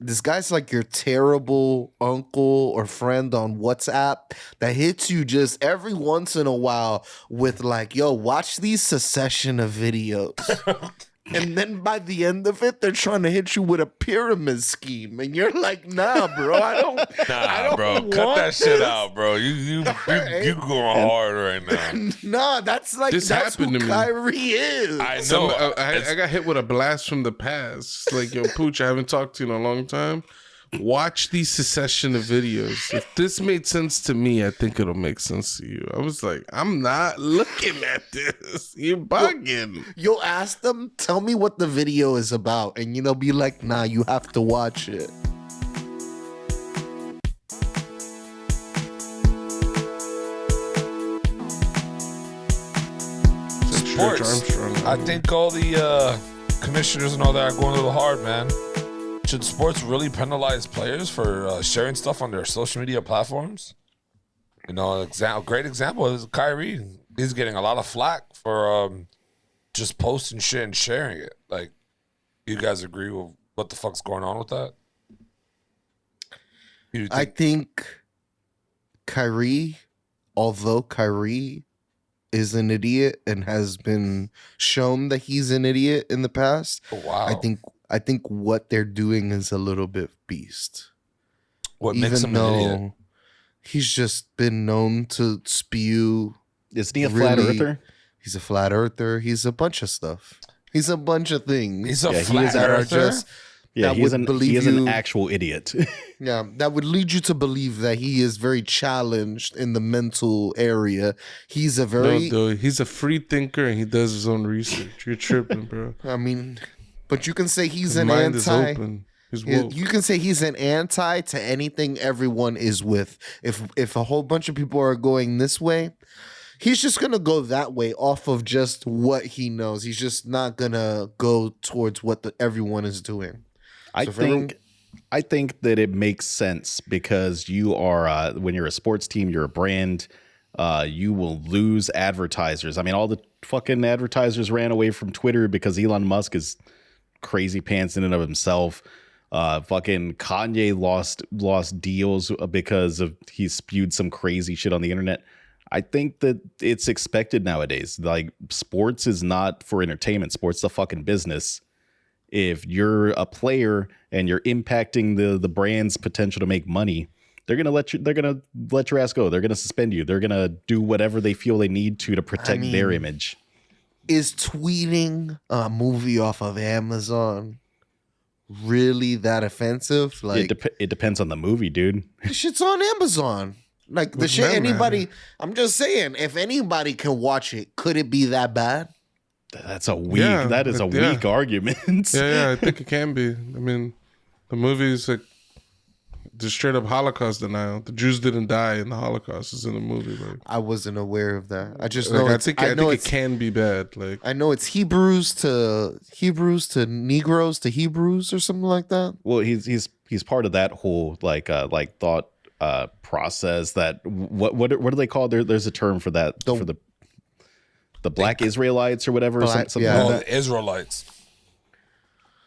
this guy's like your terrible uncle or friend on WhatsApp that hits you just every once in a while with like, yo, watch these succession of videos. And then by the end of it, they're trying to hit you with a pyramid scheme, and you're like, "Nah, bro, I don't, bro, cut that shit out, bro. You going hard right now. Nah, that's like This that's happened who to me. Kyrie is. I know. I got hit with a blast from the past. Like, yo, Pooch, I haven't talked to you in a long time. Watch these succession of videos. If this made sense to me, I think it'll make sense to you. I was like, I'm not looking at this. You're bugging. You'll ask them, tell me what the video is about, and be like, nah, you have to watch it. Sports. I think all the commissioners and all that are going a little hard, man. Should sports really penalize players for sharing stuff on their social media platforms? Great example is Kyrie. He's getting a lot of flack for just posting shit and sharing it. Like, you guys agree with what the fuck's going on with that? I think Kyrie, although Kyrie is an idiot and has been shown that he's an idiot in the past, I think what they're doing is a little bit beast. What makes him an idiot? He's just been known to spew. Isn't he a flat earther? He's a flat earther. He's a bunch of stuff. He's a bunch of things. He's a flat earther? He is an actual idiot. Yeah, that would lead you to believe that he is very challenged in the mental area. He's he's a free thinker and he does his own research. You're tripping, bro. I mean, but you can say he's His an mind anti. is open. He's woke. You can say he's an anti to anything everyone is with. If a whole bunch of people are going this way, he's just gonna go that way off of just what he knows. He's just not gonna go towards what everyone is doing. I think that it makes sense because you are when you're a sports team, you're a brand. You will lose advertisers. I mean, all the fucking advertisers ran away from Twitter because Elon Musk is crazy pants in and of himself. Fucking Kanye lost deals because of he spewed some crazy shit on the internet. I think that it's expected nowadays. Like, sports is not for entertainment. Sports is a fucking business. If you're a player and you're impacting the brand's potential to make money, they're gonna let your ass go. They're gonna suspend you. They're gonna do whatever they feel they need to protect their image. Is tweeting a movie off of Amazon really that offensive? Like, it depends on the movie, dude. The shit's on Amazon. Like, the shit anybody. I'm just saying, if anybody can watch it, could it be that bad? That's a weak. That is a weak argument. Yeah, I think it can be. I mean, the movie's like the straight up Holocaust denial. The Jews didn't die in the Holocaust. Is in the movie. Like, I wasn't aware of that. I just like, know. I think it can be bad. Like, I know it's Hebrews to Negroes to Hebrews or something like that. Well, he's part of that whole thought process. That what do they call? There's a term for that for the Black Israelites or whatever. Something like that. The Israelites.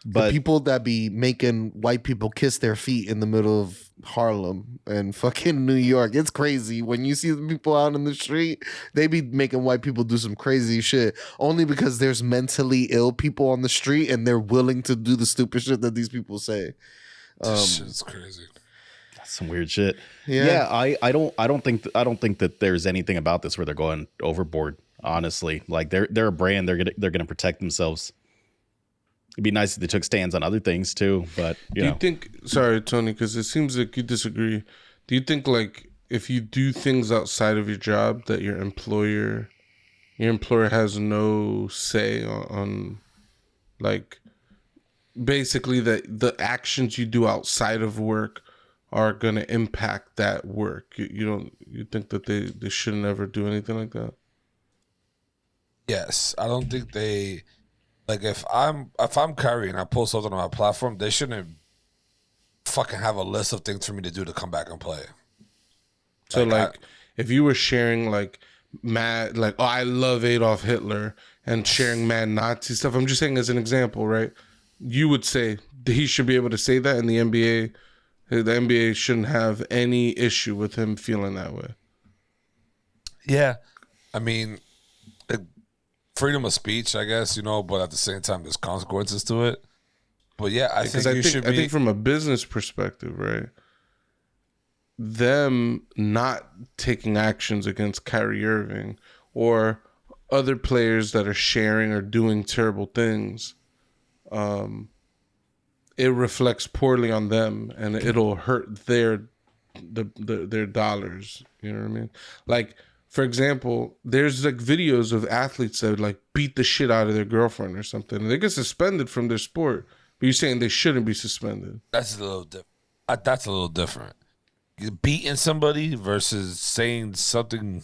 But the people that be making white people kiss their feet in the middle of Harlem and fucking New York. It's crazy. When you see the people out in the street, they be making white people do some crazy shit only because there's mentally ill people on the street and they're willing to do the stupid shit that these people say. This shit's crazy. That's some weird shit. Yeah. I don't think that there's anything about this where they're going overboard. Honestly, like they're a brand. They're gonna protect themselves. It'd be nice if they took stands on other things too, but do you think? Sorry, Tony, because it seems like you disagree. Do you think like if you do things outside of your job that your employer has no say on like basically that the actions you do outside of work are gonna impact that work? You think that they shouldn't ever do anything like that? Yes, I don't think they like if I'm Kyrie and I post something on my platform, they shouldn't fucking have a list of things for me to do to come back and play. So if you were sharing like mad I love Adolf Hitler and sharing mad Nazi stuff, I'm just saying as an example, right? You would say he should be able to say that, and the NBA shouldn't have any issue with him feeling that way. Yeah, I mean, freedom of speech, I guess, but at the same time, there's consequences to it. But yeah, I think from a business perspective, right? Them not taking actions against Kyrie Irving or other players that are sharing or doing terrible things, it reflects poorly on them, and it'll hurt their dollars. You know what I mean? Like, for example, there's like videos of athletes that like beat the shit out of their girlfriend or something, and they get suspended from their sport. But you're saying they shouldn't be suspended? That's a little different. That's a little different. Beating somebody versus saying something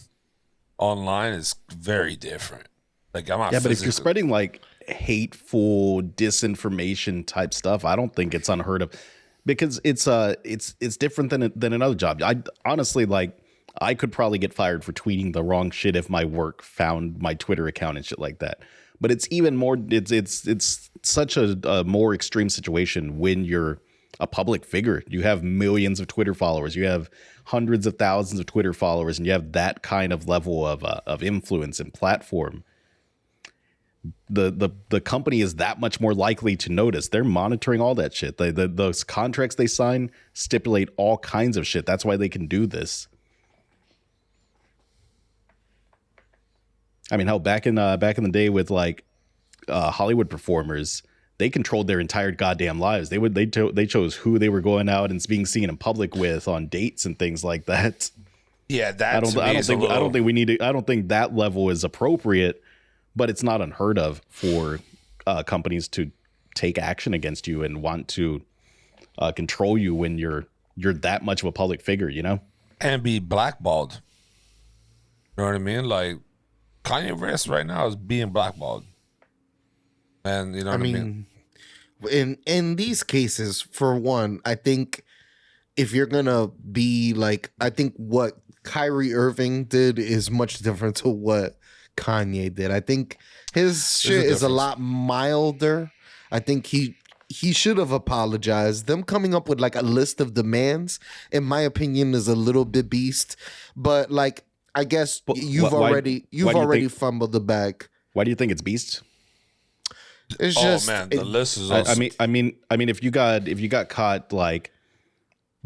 online is very different. Like, I'm not. Yeah, but if you're spreading like hateful disinformation type stuff, I don't think it's unheard of, because it's different than another job. I honestly, like, I could probably get fired for tweeting the wrong shit if my work found my Twitter account and shit like that. But it's even more. It's such a more extreme situation when you're a public figure. You have millions of Twitter followers. You have hundreds of thousands of Twitter followers, and you have that kind of level of influence and platform. The company is that much more likely to notice. They're monitoring all that shit. Those contracts they sign stipulate all kinds of shit. That's why they can do this. I mean, hell, back in the day with like Hollywood performers, they controlled their entire goddamn lives. They chose who they were going out and being seen in public with on dates and things like that. Yeah, I don't think that level is appropriate, but it's not unheard of for companies to take action against you and want to control you when you're that much of a public figure, and be blackballed. You know what I mean? Like, Kanye West right now is being blackballed. And you know what I mean? In these cases, for one, I think if you're gonna be like, I think what Kyrie Irving did is much different to what Kanye did. I think his shit is a lot milder. I think he should have apologized. Them coming up with like a list of demands, in my opinion, is a little bit beast. But like, I guess you've already fumbled the bag. Why do you think it's beast? It's just, man, the list is. I mean, if you got caught like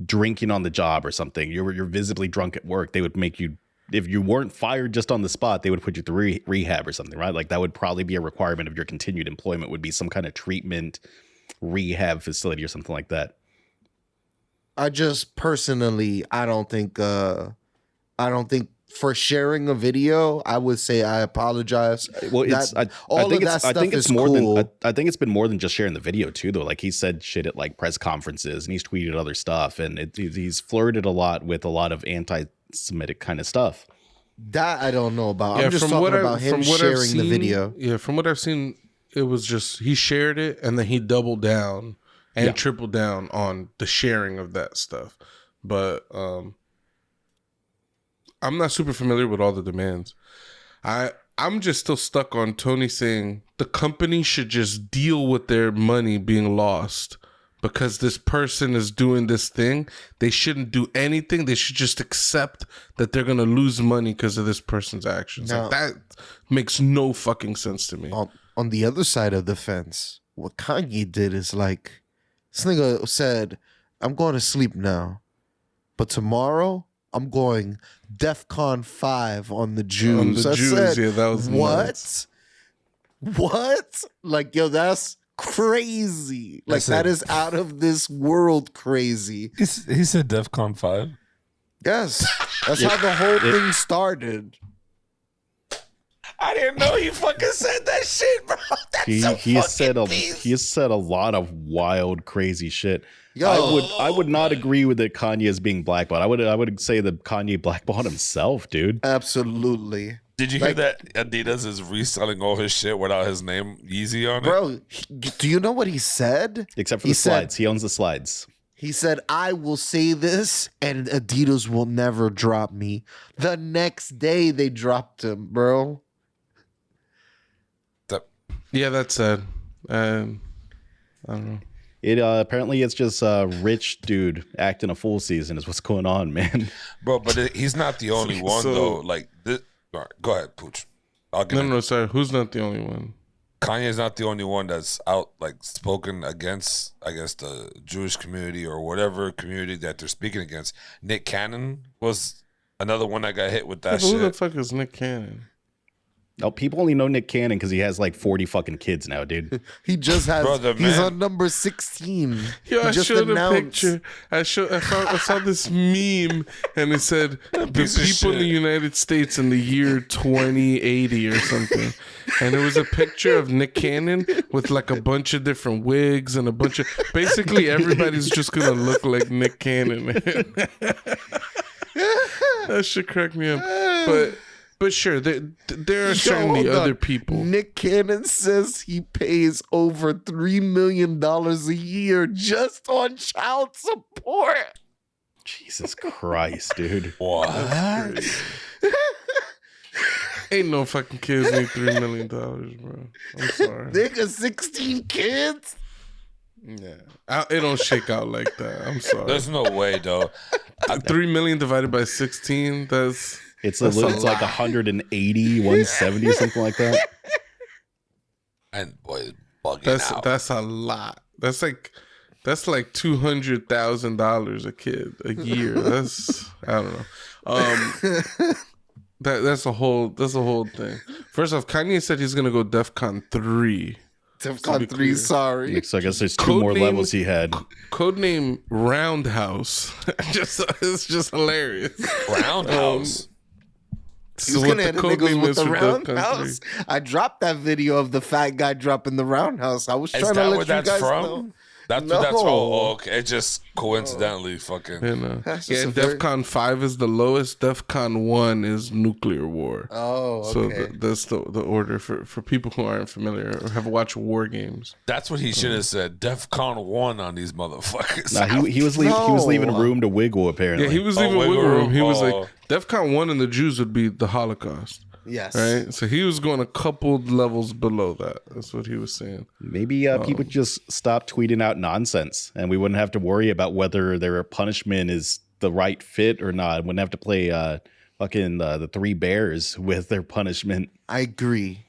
drinking on the job or something, you're visibly drunk at work, they would make you. If you weren't fired just on the spot, they would put you through rehab or something, right? Like, that would probably be a requirement of your continued employment, would be some kind of treatment rehab facility or something like that. I just personally, I don't think for sharing a video, I would say I apologize. Well, I think it's been more than just sharing the video too, though. Like, he said shit at like press conferences, and he's tweeted other stuff, and he's flirted a lot with a lot of anti-Semitic kind of stuff. That I don't know about. Yeah, I'm just talking about him sharing the video. Yeah, from what I've seen, it was just he shared it, and then he doubled down and tripled down on the sharing of that stuff. But I'm not super familiar with all the demands. I'm just still stuck on Tony saying the company should just deal with their money being lost because this person is doing this thing. They shouldn't do anything. They should just accept that they're going to lose money because of this person's actions. Now, like, that makes no fucking sense to me. On the other side of the fence, what Kanye did is like, this nigga said, I'm going to sleep now, but tomorrow I'm going DEFCON 5 on the Jews. On the Jews, said, yeah, that was what? Nuts. What? Like, yo, that's crazy. Like, that is out of this world crazy. He said DEFCON 5? Yes. That's how the whole thing started. I didn't know you fucking said that shit, bro. He has said a lot of wild, crazy shit. Yo, I would not agree with that Kanye is being blackballed. I would say that Kanye blackballed himself, dude. Absolutely. Did you hear that Adidas is reselling all his shit without his name Yeezy on it? Bro, do you know what he said? Except for the slides. He owns the slides. He said, I will say this and Adidas will never drop me. The next day they dropped him, bro. Yeah, that's sad. I don't know. It apparently it's just a rich dude acting a fool season is what's going on, man. Bro, but he's not the only one though. Like this. All right, go ahead, Pooch. No, sorry. Who's not the only one? Kanye's not the only one that's out like spoken against, I guess, the Jewish community or whatever community that they're speaking against. Nick Cannon was another one that got hit with that shit. Who the fuck is Nick Cannon? Oh, people only know Nick Cannon because he has like 40 fucking kids now, dude. He just has. Brother, he's man. on number 16. Yo, I just showed announced. a picture. I saw this meme, and it said the people in the United States in the year 2080 or something. And it was a picture of Nick Cannon with like a bunch of different wigs and a bunch of. Basically, everybody's just gonna look like Nick Cannon. That shit cracked me up, But sure, there are certainly other people. Nick Cannon says he pays over $3 million a year just on child support. Jesus Christ, dude. What? Ain't no fucking kids need $3 million, bro. I'm sorry. Nigga, 16 kids? Yeah, it don't shake out like that. I'm sorry. There's no way, though. 3 million divided by 16. It's like 180, 170, something like that. And boy, bugging out. That's a lot. That's like $200,000 a kid a year. That's I don't know. That's a whole thing. First off, Kanye said he's gonna go DEFCON 3. DEFCON 3, sorry. So I guess there's two more levels he had. Codename Roundhouse. It's just hilarious. Roundhouse. He's gonna hit niggas with the roundhouse. I dropped that video of the fat guy dropping the roundhouse. I was trying to let you guys know. That's No. what that's from. Oh, okay. It just coincidentally fucking. You know. That's Yeah, just a very- DEFCON 5 is the lowest. DEFCON 1 is nuclear war. Oh, So okay. that's the order for people who aren't familiar or have watched war games. That's what he should have said. DEFCON 1 on these motherfuckers. Nah, he was leaving room to wiggle, apparently. Yeah, he was leaving wiggle room. He was Oh. like, DEFCON 1 and the Jews would be the Holocaust. Yes. Right? So he was going a couple levels below that. That's what he was saying. Maybe people just stop tweeting out nonsense and we wouldn't have to worry about whether their punishment is the right fit or not. Wouldn't have to play the Three Bears with their punishment. I agree.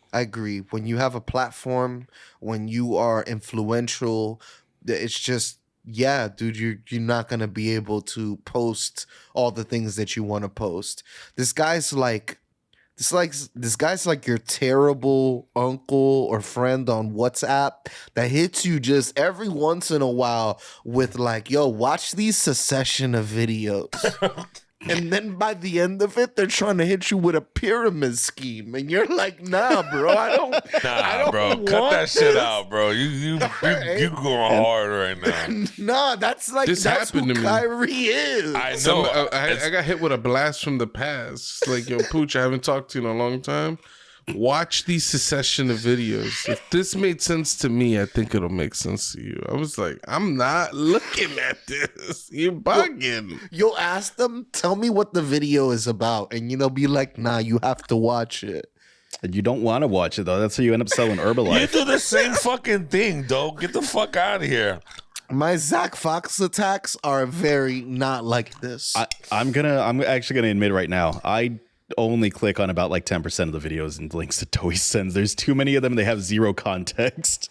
When you have a platform, when you are influential, it's just, yeah, dude, you're not gonna be able to post all the things that you want to post. This guy's like your terrible uncle or friend on WhatsApp that hits you just every once in a while with like, yo, watch these succession of videos. And then by the end of it, they're trying to hit you with a pyramid scheme, and you're like, "Nah, bro, I don't bro, want cut that shit this." out, bro. You going hard right now. Nah, that's This happened who to me. Kyrie is. I know. I got hit with a blast from the past. It's like, yo, Pooch, I haven't talked to you in a long time. Watch these succession of videos. If this made sense to me, I think it'll make sense to you. I was like, I'm not looking at this. You're bugging. You'll ask them, tell me what the video is about, and be like, nah, you have to watch it. And you don't want to watch it, though. That's how you end up selling You Herbalife. do the same fucking thing, dog. Get the fuck out of here. My Zach Fox attacks are very not like this. I'm actually gonna admit right now, I only click on about like 10% of the videos and links that Toei sends. There's too many of them. They have zero context.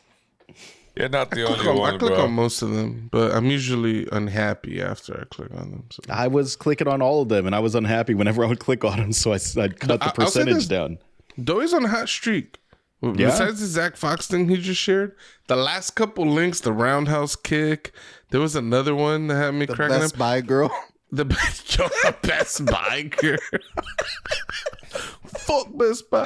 You're not the only I one, click bro. on most of them, but I'm usually unhappy after I click on them. So. I was clicking on all of them, and I was unhappy whenever I would click on them, so I'd cut the I'll say percentage this. down. Doe's on a hot streak. Yeah? Besides the Zach Fox thing he just shared, the last couple links, the roundhouse kick, there was another one that had me The cracking Best up. Buy girl. The Best Buy girl. Fuck Best Buy.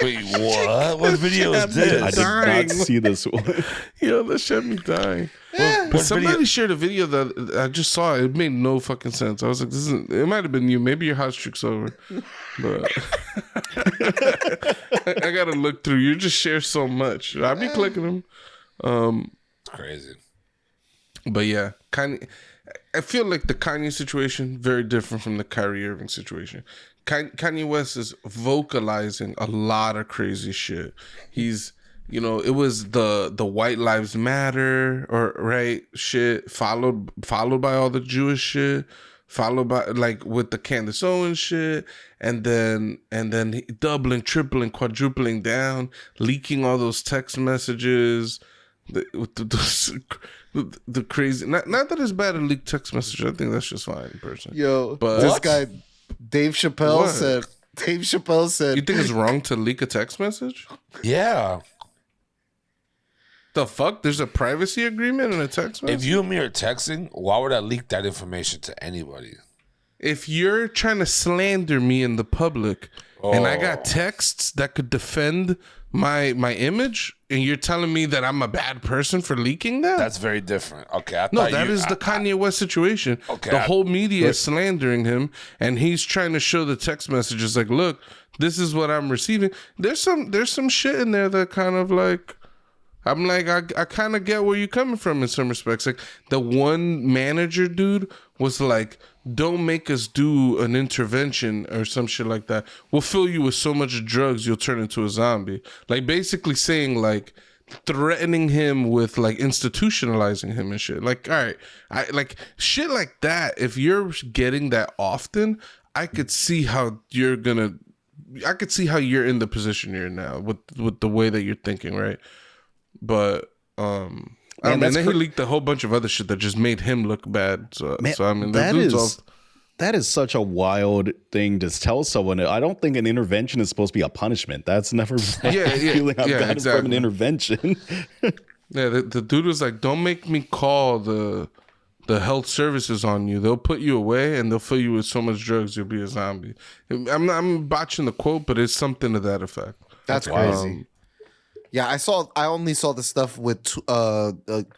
Wait, what? What video is I this? did Dying. not see this one. Yo, that shit me dying. But somebody shared a video that I just saw. It made no fucking sense. I was like, this isn't. It might have been you. Maybe your hot streak's over. But I gotta look through. You just share so much. I be clicking them. It's crazy. But yeah, I feel like the Kanye situation very different from the Kyrie Irving situation. Kanye West is vocalizing a lot of crazy shit. He's you know, it was the White Lives Matter or right shit followed by all the Jewish shit, followed by like with the Candace Owens shit, and then doubling, tripling, quadrupling down, leaking all those text messages, the crazy. Not that it's bad to leak text messages. I think that's just fine, person. Yo, but this guy, Dave Chappelle said. Dave Chappelle said, "You think it's wrong to leak a text message?" Yeah. The fuck? There's a privacy agreement in a text message? If you and me are texting, why would I leak that information to anybody? If you're trying to slander me in the public and I got texts that could defend my image and you're telling me that I'm a bad person for leaking that? That's very different. Okay. That is the Kanye West situation. Okay, the whole media is slandering him and he's trying to show the text messages like, look, this is what I'm receiving. There's some shit in there that kind of like, I'm like, I kind of get where you're coming from in some respects. Like the one manager dude was like, don't make us do an intervention or some shit like that. We'll fill you with so much drugs you'll turn into a zombie. Like basically saying like threatening him with like institutionalizing him and shit. Like, all right, I like shit like that. If you're getting that often, I could see how you're in the position you're in now with the way that you're thinking, right? But I mean, then he leaked a whole bunch of other shit that just made him look bad. So I mean, that is such a wild thing to tell someone. I don't think an intervention is supposed to be a punishment. That's never feeling I've gotten from an intervention. The dude was like, "Don't make me call the health services on you. They'll put you away and they'll fill you with so much drugs you'll be a zombie." I'm botching the quote, but it's something to that effect. That's crazy. Yeah, I only saw the stuff with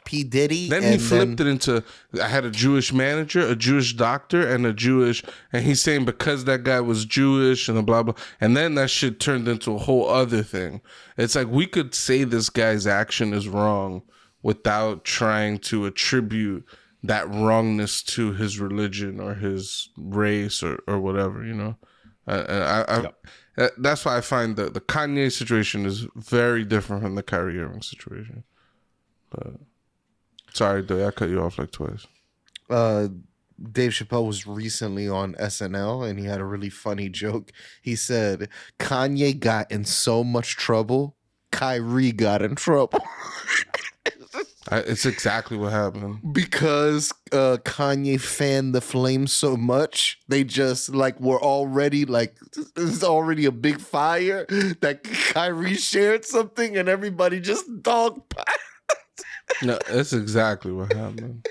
P. Diddy. Then he flipped it into, I had a Jewish manager, a Jewish doctor, and and he's saying because that guy was Jewish and blah, blah. And then that shit turned into a whole other thing. It's like we could say this guy's action is wrong without trying to attribute that wrongness to his religion or his race or whatever, you know? That's why I find the Kanye situation is very different from the Kyrie Irving situation. But sorry, Doy, I cut you off like twice. Dave Chappelle was recently on SNL and he had a really funny joke. He said, Kanye got in so much trouble, Kyrie got in trouble. It's exactly what happened. Because Kanye fanned the Flames so much, they just like were already like, there's already a big fire that Kyrie shared something and everybody just dogpiled. No, that's exactly what happened.